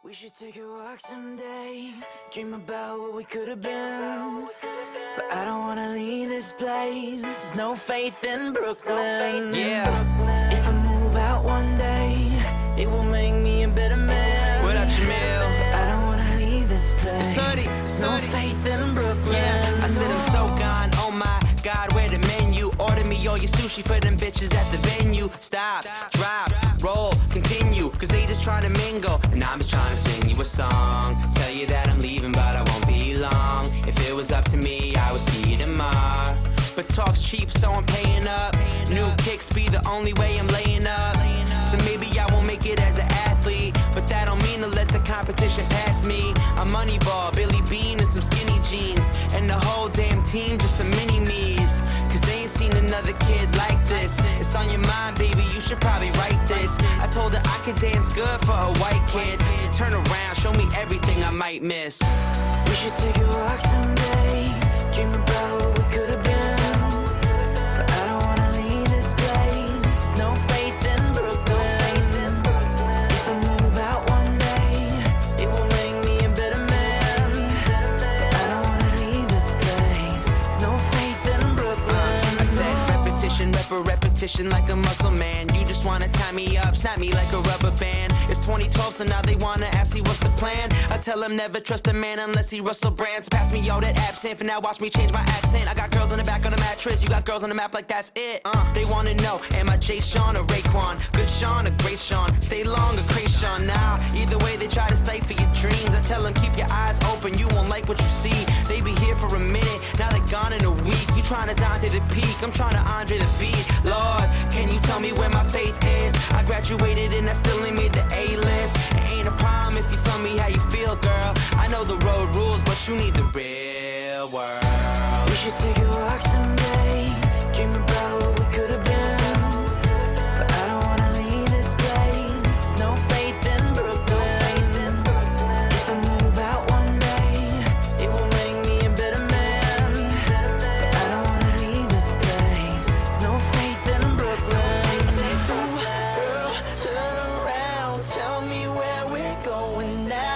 We should take a walk someday, dream about what we could have been. But I don't wanna leave this place, there's no faith in Brooklyn. Yeah. If I move out one day, it will make me a better man. What up, Jamil? But I don't wanna leave this place, Sonny, there's no Sonny. faith in Brooklyn. Yeah, I said I'm so gone, oh my God, where the menu? Order me all your sushi for them bitches at the venue. Stop, drop, roll, continue, cause they just trying to mingle. And I'm just trying to sing you a song, tell you that I'm leaving but I won't be long. If it was up to me, I would see you tomorrow. But talk's cheap, so I'm paying up. New kicks be the only way I'm laying up. So maybe I won't make it as an athlete, but that don't mean to let the competition pass me. I'm Moneyball, Billy Bean and some skinny jeans, and the whole damn team just some mini-me's. Cause they ain't seen another kid like this. It's on your mind, baby, you should probably write this. I told her I could dance good for a white kid, so turn around, show me everything I might miss. We should take a walk someday, dream about what we could have been. But I don't wanna leave this place, there's no faith in Brooklyn. If I move out one day, it will make me a better man. But I don't wanna leave this place, there's no faith in Brooklyn. I said repetition, repetition like a muscle man. You just wanna tie me up, snap me like a rubber band. It's 2012, so now they wanna ask me what's the plan. I tell them never trust a man unless he Russell Brand. So pass me all that absinthe, for now watch me change my accent. I got girls on the back on the mattress, you got girls on the map like that's it. They wanna know, am I Jay Sean or Raekwon? Good Sean or great Sean? Stay long or Krayshawn now? Either way they try to stifle your dreams. I tell them keep your eyes open, you won't like what you see. They be here for a minute, now they're gone in a week. You trying to Dante the peak, I'm trying to Andre the beat. Lord, can you tell me where my faith is? I graduated and I still ain't made the A-list. It ain't a problem if you tell me how you feel, girl. I know the road rules, but you need the real world. We should take a walk someday, dream about what we could have been. But I don't wanna leave this place, there's no faith in Brooklyn. If I move out one day, it will make me a better man. But I don't wanna leave this place, there's no faith in Brooklyn. I say, ooh, girl, turn around, tell me where we're going now.